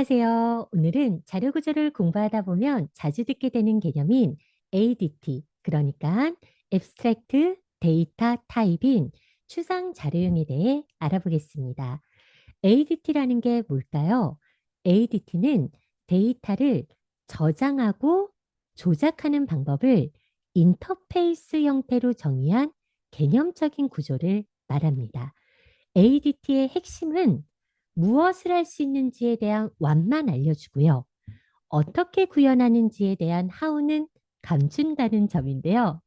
안녕하세요. 오늘은 자료 구조를 공부하다 보면 자주 듣게 되는 개념인 ADT, 그러니까 Abstract Data Type인 추상 자료형에 대해 알아보겠습니다. ADT라는 게 뭘까요? ADT는 데이터를 저장하고 조작하는 방법을 인터페이스 형태로 정의한 개념적인 구조를 말합니다. ADT의 핵심은 무엇을 할 수 있는지에 대한 what만 알려주고요. 어떻게 구현하는지에 대한 how는 감춘다는 점인데요.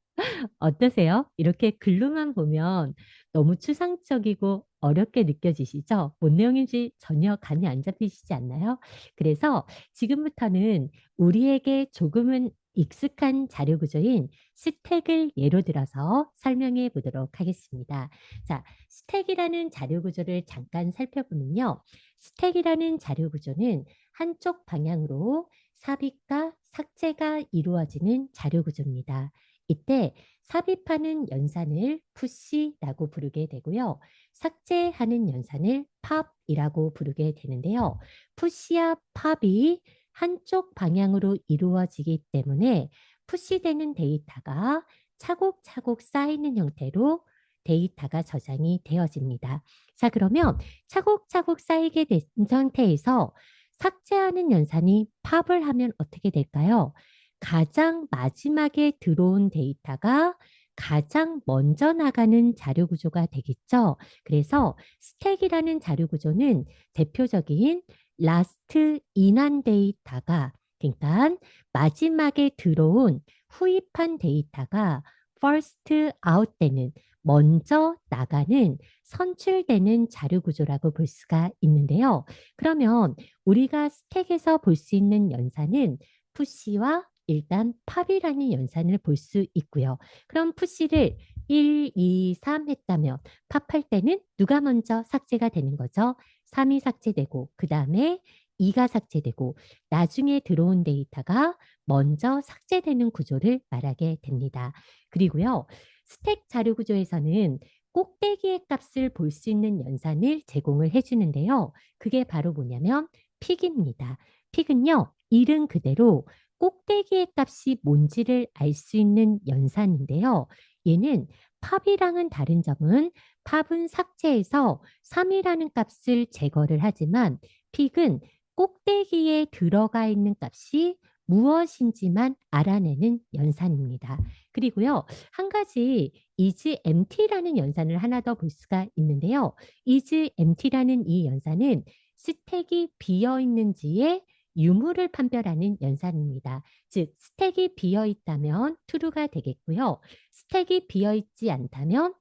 어떠세요? 이렇게 글로만 보면 너무 추상적이고 어렵게 느껴지시죠? 뭔 내용인지 전혀 감이 안 잡히시지 않나요? 그래서 지금부터는 우리에게 조금은 익숙한 자료 구조인 스택을 예로 들어서 설명해 보도록 하겠습니다. 자, 스택이라는 자료 구조를 잠깐 살펴보면요. 스택이라는 자료 구조는 한쪽 방향으로 삽입과 삭제가 이루어지는 자료 구조입니다. 이때 삽입하는 연산을 푸시라고 부르게 되고요. 삭제하는 연산을 팝이라고 부르게 되는데요. 푸시와 팝이 한쪽 방향으로 이루어지기 때문에 푸시되는 데이터가 차곡차곡 쌓이는 형태로 데이터가 저장이 되어집니다. 자, 그러면 차곡차곡 쌓이게 된 상태에서 삭제하는 연산이 팝을 하면 어떻게 될까요? 가장 마지막에 들어온 데이터가 가장 먼저 나가는 자료 구조가 되겠죠. 그래서 스택이라는 자료 구조는 대표적인 라스트 인한 데이터가, 그러니까 마지막에 들어온 후입한 데이터가 first out 되는, 먼저 나가는, 선출되는 자료 구조라고 볼 수가 있는데요. 그러면 우리가 스택에서 볼 수 있는 연산은 푸시와 일단 팝이라는 연산을 볼 수 있고요. 그럼 푸시를 1, 2, 3 했다면 팝할 때는 누가 먼저 삭제가 되는 거죠? 3이 삭제되고 그 다음에 2가 삭제되고 나중에 들어온 데이터가 먼저 삭제되는 구조를 말하게 됩니다. 그리고요. 스택 자료 구조에서는 꼭대기의 값을 볼 수 있는 연산을 제공을 해주는데요. 그게 바로 뭐냐면 픽입니다. 픽은요. 이름 그대로 꼭대기의 값이 뭔지를 알 수 있는 연산인데요. 얘는 팝이랑은 다른 점은 팝은 삭제해서 3이라는 값을 제거를 하지만 픽은 꼭대기에 들어가 있는 값이 무엇인지만 알아내는 연산입니다. 그리고요, 한 가지 is empty라는 연산을 하나 더 볼 수가 있는데요. is empty라는 이 연산은 스택이 비어 있는지에 유무를 판별하는 연산입니다. 즉, 스택이 비어 있다면 true가 되겠고요. 스택이 비어 있지 않다면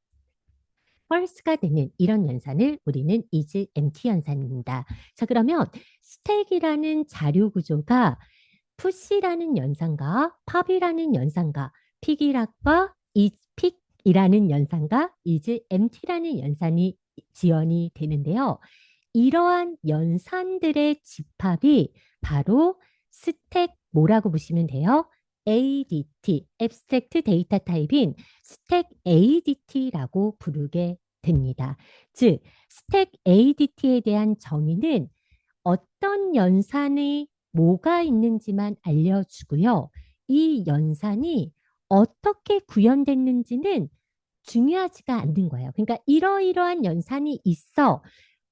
false가 되는 이런 연산을 우리는 is empty 연산입니다. 자, 그러면 스택이라는 자료 구조가 push라는 연산과 pop이라는 연산과 픽이라과 is pick이라는 연산과 is empty라는 연산이 지연이 되는데요. 이러한 연산들의 집합이 바로 스택 뭐라고 보시면 돼요? ADT, Abstract Data Type인 스택 ADT라고 부르게 됩니다. 즉, 스택 ADT에 대한 정의는 어떤 연산이 뭐가 있는지만 알려주고요. 이 연산이 어떻게 구현됐는지는 중요하지가 않는 거예요. 그러니까 이러이러한 연산이 있어.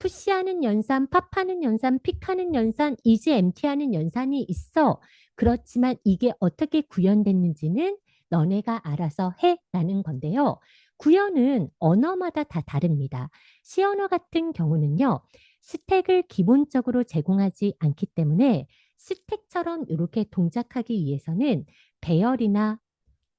푸시하는 연산, 팝하는 연산, 픽하는 연산, 이즈 엠티하는 연산이 있어. 그렇지만 이게 어떻게 구현됐는지는 너네가 알아서 해라는 건데요. 구현은 언어마다 다 다릅니다. C언어 같은 경우는요. 스택을 기본적으로 제공하지 않기 때문에 스택처럼 이렇게 동작하기 위해서는 배열이나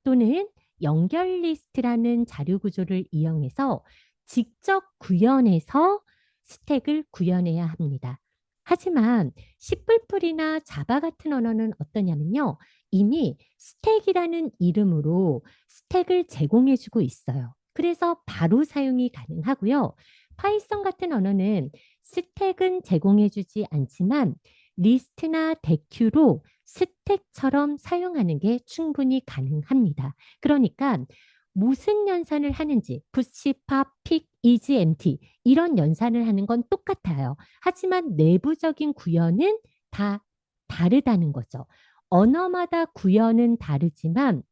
또는 연결 리스트라는 자료 구조를 이용해서 직접 구현해서 스택을 구현해야 합니다. 하지만 C++이나 자바 같은 언어는 어떠냐면요. 이미 스택이라는 이름으로 스택을 제공해주고 있어요. 그래서 바로 사용이 가능하고요. 파이썬 같은 언어는 스택은 제공해주지 않지만 리스트나 데큐로 스택처럼 사용하는 게 충분히 가능합니다. 그러니까 무슨 연산을 하는지 push, pop, pick, is, empty 이런 연산을 하는 건 똑같아요. 하지만 내부적인 구현은 다 다르다는 거죠. 언어마다 구현은 다르지만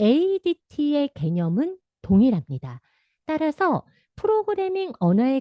ADT의 개념은 동일합니다. 따라서 프로그래밍 언어에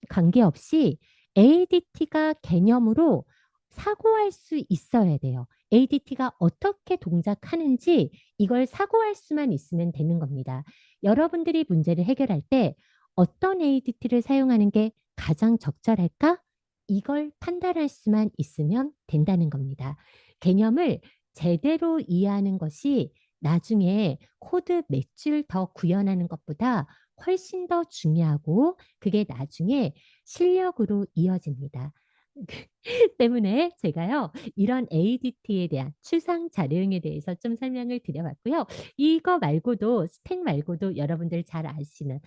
관계없이 ADT가 개념으로 사고할 수 있어야 돼요. ADT가 어떻게 동작하는지 이걸 사고할 수만 있으면 되는 겁니다. 여러분들이 문제를 해결할 때 어떤 ADT를 사용하는 게 가장 적절할까? 이걸 판단할 수만 있으면 된다는 겁니다. 개념을 제대로 이해하는 것이 나중에 코드 몇 줄 더 구현하는 것보다 훨씬 더 중요하고 그게 나중에 실력으로 이어집니다. 때문에 제가요, 이런 ADT에 대한 추상 자료형에 대해서 좀 설명을 드려봤고요. 이거 말고도, 스택 말고도 여러분들 잘 아시는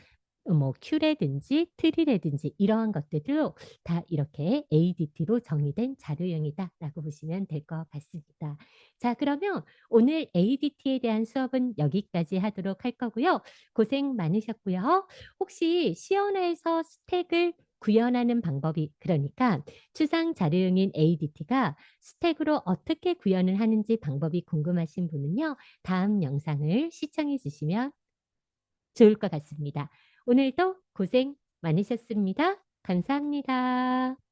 뭐 큐라든지 트리라든지 이러한 것들도 다 이렇게 ADT로 정의된 자료형이다라고 보시면 될 것 같습니다. 자, 그러면 오늘 ADT에 대한 수업은 여기까지 하도록 할 거고요. 고생 많으셨고요. 혹시 시연에서 스택을 구현하는 방법이 그러니까 추상 자료형인 ADT가 스택으로 어떻게 구현을 하는지 방법이 궁금하신 분은요. 다음 영상을 시청해 주시면 좋을 것 같습니다. 오늘도 고생 많으셨습니다. 감사합니다.